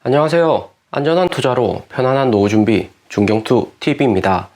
안녕하세요. 안전한 투자로 편안한 노후 준비 중경투 TV입니다.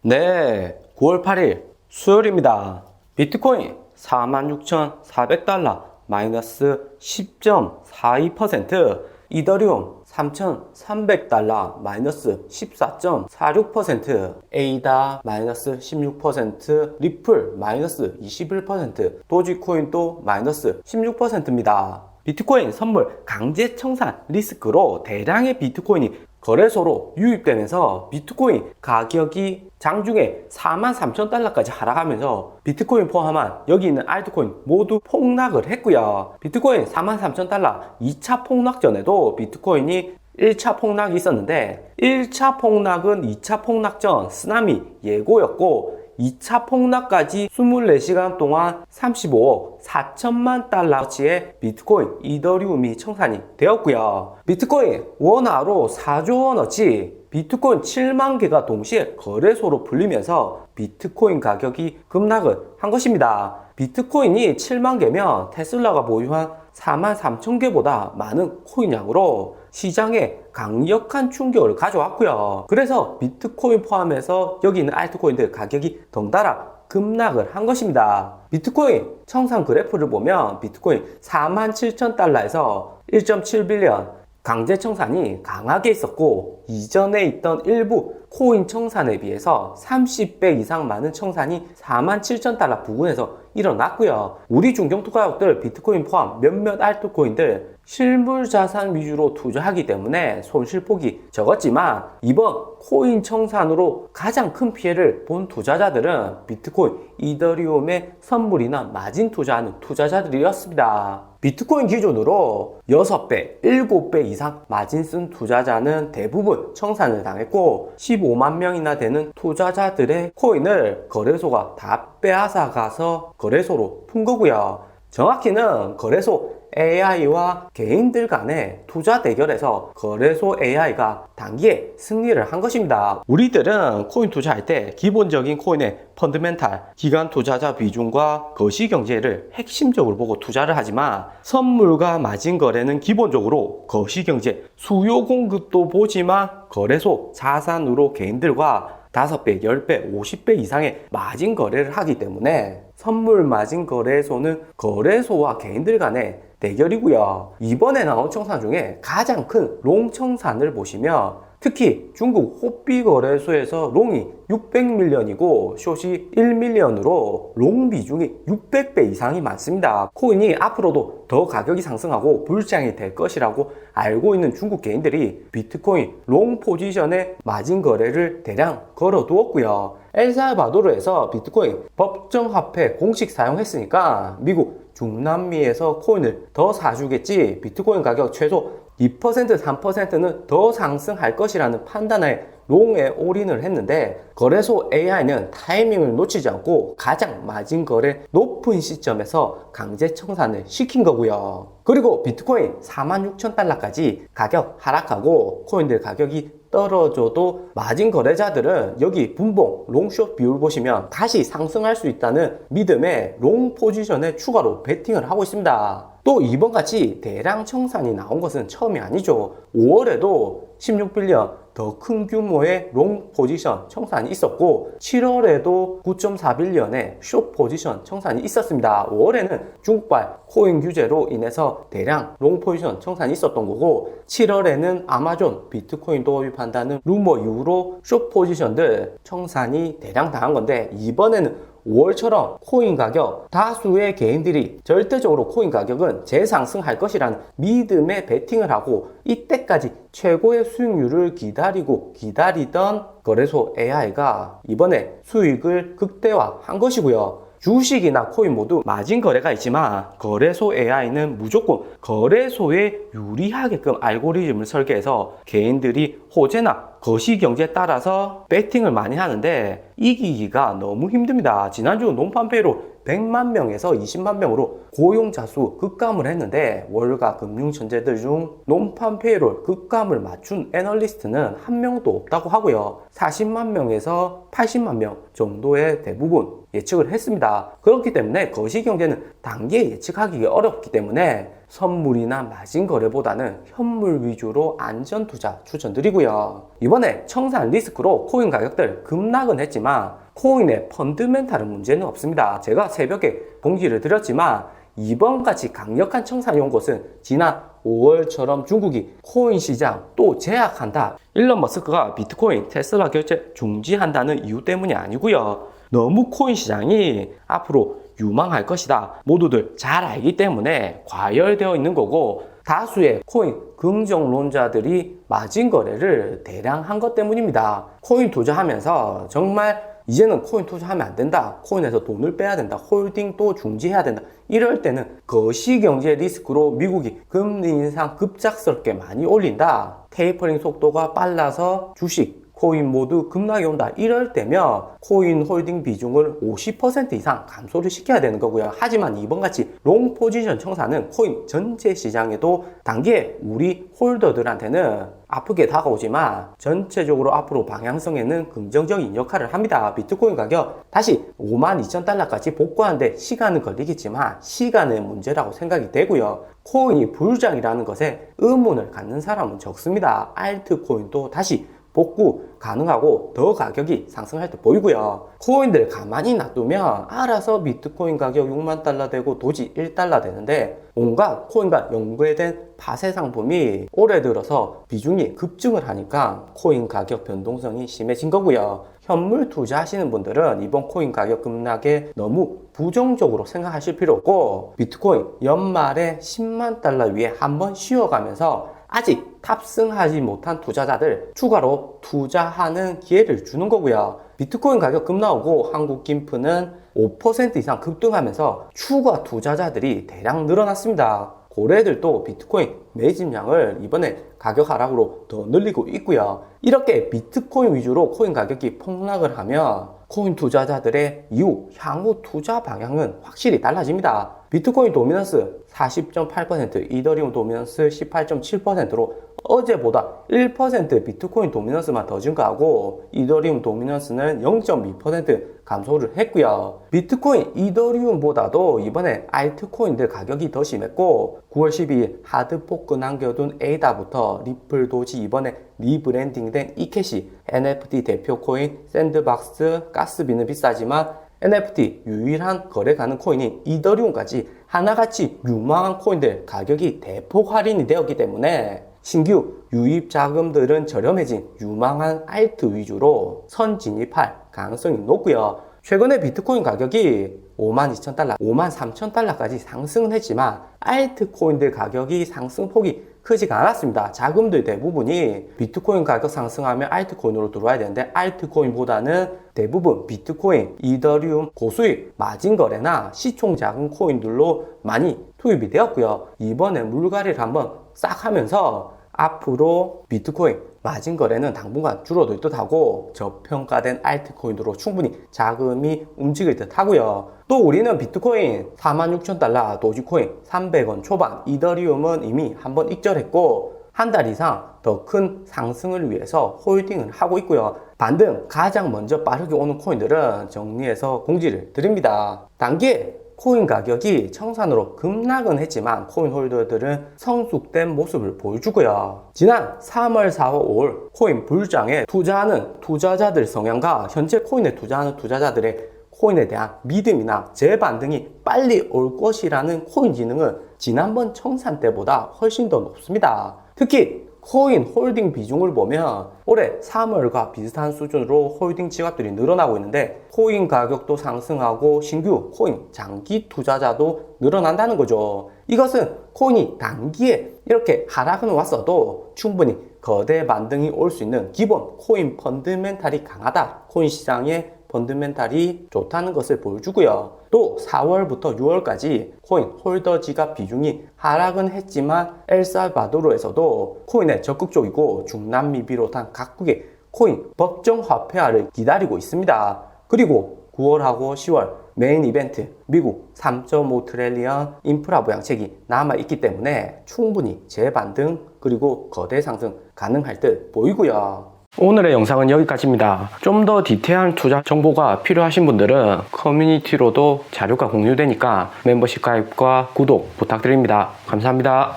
네, 9월 8일 수요일입니다. 비트코인 46,400달러 마이너스 10.42%, 이더리움 3,300달러 마이너스 14.46%, 에이다 마이너스 16%, 리플 마이너스 21%, 도지코인도 마이너스 16%입니다. 비트코인 선물 강제 청산 리스크로 대량의 비트코인이 거래소로 유입되면서 비트코인 가격이 장중에 43,000달러까지 하락하면서 비트코인 포함한 여기 있는 알트코인 모두 폭락을 했고요. 비트코인 43,000달러 2차 폭락 전에도 비트코인이 1차 폭락이 있었는데 1차 폭락은 2차 폭락 전 쓰나미 예고였고 2차 폭락까지 24시간 동안 35억 4천만 달러치의 비트코인, 이더리움이 청산이 되었고요. 비트코인 원화로 4조 원어치 비트코인 7만 개가 동시에 거래소로 풀리면서 비트코인 가격이 급락을 한 것입니다. 비트코인이 7만 개면 테슬라가 보유한 43,000개보다 많은 코인 양으로 시장에 강력한 충격을 가져왔고요. 그래서 비트코인 포함해서 여기 있는 알트코인들 가격이 덩달아 급락을 한 것입니다. 비트코인 청산 그래프를 보면 비트코인 47,000달러에서 1.7빌리언 강제 청산이 강하게 있었고 이전에 있던 일부 코인 청산에 비해서 30배 이상 많은 청산이 47,000달러 부근에서 일어났고요. 우리 중경투 가격들 비트코인 포함 몇몇 알트코인들 실물 자산 위주로 투자하기 때문에 손실폭이 적었지만 이번 코인 청산으로 가장 큰 피해를 본 투자자들은 비트코인, 이더리움의 선물이나 마진 투자하는 투자자들이었습니다. 비트코인 기준으로 6배, 7배 이상 마진 쓴 투자자는 대부분 청산을 당했고 15만 명이나 되는 투자자들의 코인을 거래소가 다 빼앗아 가서 거래소로 푼 거고요. 정확히는 거래소 AI와 개인들 간의 투자 대결에서 거래소 AI가 단기에 승리를 한 것입니다. 우리들은 코인 투자할 때 기본적인 코인의 펀드멘탈, 기관 투자자 비중과 거시경제를 핵심적으로 보고 투자를 하지만 선물과 마진 거래는 기본적으로 거시경제, 수요 공급도 보지만 거래소 자산으로 개인들과 5배, 10배, 50배 이상의 마진 거래를 하기 때문에 선물 마진 거래소는 거래소와 개인들 간의 대결이고요. 이번에 나온 청산 중에 가장 큰 롱 청산을 보시면 특히 중국 호비 거래소에서 롱이 600밀리언이고 숏이 1밀리언으로 롱 비중이 600배 이상이 많습니다. 코인이 앞으로도 더 가격이 상승하고 불장이 될 것이라고 알고 있는 중국 개인들이 비트코인 롱 포지션에 마진 거래를 대량 걸어두었고요. 엘살바도르에서 비트코인 법정화폐 공식 사용했으니까 미국 중남미에서 코인을 더 사주겠지, 비트코인 가격 최소 2% 3%는 더 상승할 것이라는 판단에 롱에 올인을 했는데 거래소 AI는 타이밍을 놓치지 않고 가장 마진 거래 높은 시점에서 강제 청산을 시킨 거고요. 그리고 비트코인 46,000달러까지 가격 하락하고 코인들 가격이 떨어져도 마진 거래자들은 여기 분봉 롱숏 비율 보시면 다시 상승할 수 있다는 믿음에 롱 포지션에 추가로 베팅을 하고 있습니다. 또 이번같이 대량 청산이 나온 것은 처음이 아니죠. 5월에도 16빌리언 더 큰 규모의 롱 포지션 청산이 있었고 7월에도 9.4빌리언의 숏 포지션 청산이 있었습니다. 5월에는 중국발 코인 규제로 인해서 대량 롱 포지션 청산이 있었던 거고 7월에는 아마존 비트코인 도입한다는 루머 이후로 숏 포지션들 청산이 대량 당한 건데 이번에는 5월처럼 코인 가격, 다수의 개인들이 절대적으로 코인 가격은 재상승할 것이라는 믿음에 베팅을 하고 이때까지 최고의 수익률을 기다리던 거래소 AI가 이번에 수익을 극대화한 것이고요. 주식이나 코인 모두 마진 거래가 있지만 거래소 AI는 무조건 거래소에 유리하게끔 알고리즘을 설계해서 개인들이 호재나 거시경제에 따라서 배팅을 많이 하는데 이기기가 너무 힘듭니다. 지난주 논판페이로 100만 명에서 20만 명으로 고용자 수 급감을 했는데 월가 금융천재들 중 논판 페이롤 급감을 맞춘 애널리스트는 한 명도 없다고 하고요. 40만 명에서 80만 명 정도의 대부분 예측을 했습니다. 그렇기 때문에 거시경제는 단기에 예측하기 어렵기 때문에 선물이나 마진 거래보다는 현물 위주로 안전 투자 추천드리고요. 이번에 청산 리스크로 코인 가격들 급락은 했지만 코인의 펀드멘탈은 문제는 없습니다. 제가 새벽에 공지를 드렸지만 이번같이 강력한 청산이 온 것은 지난 5월처럼 중국이 코인 시장 또 제약한다, 일론 머스크가 비트코인, 테슬라 결제 중지한다는 이유 때문이 아니고요. 너무 코인 시장이 앞으로 유망할 것이다 모두들 잘 알기 때문에 과열되어 있는 거고, 다수의 코인 긍정론자들이 마진 거래를 대량 한 것 때문입니다. 코인 투자하면서 정말 이제는 코인 투자하면 안 된다, 코인에서 돈을 빼야 된다, 홀딩도 중지해야 된다, 이럴 때는 거시경제 리스크로 미국이 금리 인상 급작스럽게 많이 올린다, 테이퍼링 속도가 빨라서 주식, 코인 모두 급락이 온다, 이럴 때면 코인 홀딩 비중을 50% 이상 감소를 시켜야 되는 거고요. 하지만 이번같이 롱 포지션 청산은 코인 전체 시장에도 단기에 우리 홀더들한테는 아프게 다가오지만 전체적으로 앞으로 방향성에는 긍정적인 역할을 합니다. 비트코인 가격 다시 52,000달러까지 복구하는데 시간은 걸리겠지만 시간의 문제라고 생각이 되고요. 코인이 불장이라는 것에 의문을 갖는 사람은 적습니다. 알트코인도 다시 복구 가능하고 더 가격이 상승할 때 보이고요. 코인들 가만히 놔두면 알아서 비트코인 가격 6만 달러 되고 도지 1달러 되는데, 온갖 코인과 연계된 파세 상품이 올해 들어서 비중이 급증을 하니까 코인 가격 변동성이 심해진 거고요. 현물 투자하시는 분들은 이번 코인 가격 급락에 너무 부정적으로 생각하실 필요 없고, 비트코인 연말에 10만 달러 위에 한번 쉬어가면서 아직 탑승하지 못한 투자자들 추가로 투자하는 기회를 주는 거고요. 비트코인 가격 급락하고 한국 김프는 5% 이상 급등하면서 추가 투자자들이 대량 늘어났습니다. 고래들도 비트코인 매집량을 이번에 가격 하락으로 더 늘리고 있고요. 이렇게 비트코인 위주로 코인 가격이 폭락을 하면 코인 투자자들의 이후 향후 투자 방향은 확실히 달라집니다. 비트코인 도미넌스 40.8%, 이더리움 도미넌스 18.7%로 어제보다 1% 비트코인 도미넌스만 더 증가하고 이더리움 도미넌스는 0.2% 감소를 했고요. 비트코인, 이더리움보다도 이번에 알트코인들 가격이 더 심했고 9월 12일 하드포크 남겨둔 에이다부터 리플, 도지, 이번에 리브랜딩된 이캐시, NFT 대표 코인, 샌드박스, 가스비는 비싸지만 NFT 유일한 거래 가능 코인인 이더리움까지 하나같이 유망한 코인들 가격이 대폭 할인이 되었기 때문에 신규 유입 자금들은 저렴해진 유망한 알트 위주로 선진입할 가능성이 높고요. 최근에 비트코인 가격이 52,000달러, 53,000달러까지 상승은 했지만 알트코인들 가격이 상승폭이 크지가 않았습니다. 자금들 대부분이 비트코인 가격 상승하면 알트코인으로 들어와야 되는데 알트코인보다는 대부분 비트코인, 이더리움, 고수익, 마진 거래나 시총 작은 코인들로 많이 투입이 되었고요. 이번에 물갈이를 한번 싹 하면서 앞으로 비트코인 마진 거래는 당분간 줄어들 듯 하고 저평가된 알트코인으로 충분히 자금이 움직일 듯 하고요. 또 우리는 비트코인 46,000달러, 도지코인 300원 초반, 이더리움은 이미 한번 익절했고 한 달 이상 더 큰 상승을 위해서 홀딩을 하고 있고요. 반등 가장 먼저 빠르게 오는 코인들은 정리해서 공지를 드립니다. 단기에 코인 가격이 청산으로 급락은 했지만 코인 홀더들은 성숙된 모습을 보여주고요. 지난 3월, 4월, 5월 코인 불장에 투자하는 투자자들 성향과 현재 코인에 투자하는 투자자들의 코인에 대한 믿음이나 재반등이 빨리 올 것이라는 코인 지능은 지난번 청산 때보다 훨씬 더 높습니다. 특히 코인 홀딩 비중을 보면 올해 3월과 비슷한 수준으로 홀딩 지갑들이 늘어나고 있는데 코인 가격도 상승하고 신규 코인 장기 투자자도 늘어난다는 거죠. 이것은 코인이 단기에 이렇게 하락은 왔어도 충분히 거대 반등이 올 수 있는 기본 코인 펀드멘탈이 강하다, 코인 시장의 펀드멘탈이 좋다는 것을 보여주고요. 또 4월부터 6월까지 코인 홀더 지갑 비중이 하락은 했지만 엘살바도르에서도 코인에 적극적이고 중남미 비롯한 각국의 코인 법정 화폐화를 기다리고 있습니다. 그리고 9월하고 10월 메인 이벤트 미국 3.5 트릴리언 인프라 부양책이 남아있기 때문에 충분히 재반등 그리고 거대 상승 가능할 듯 보이고요. 오늘의 영상은 여기까지입니다. 좀 더 디테일한 투자 정보가 필요하신 분들은 커뮤니티로도 자료가 공유되니까 멤버십 가입과 구독 부탁드립니다. 감사합니다.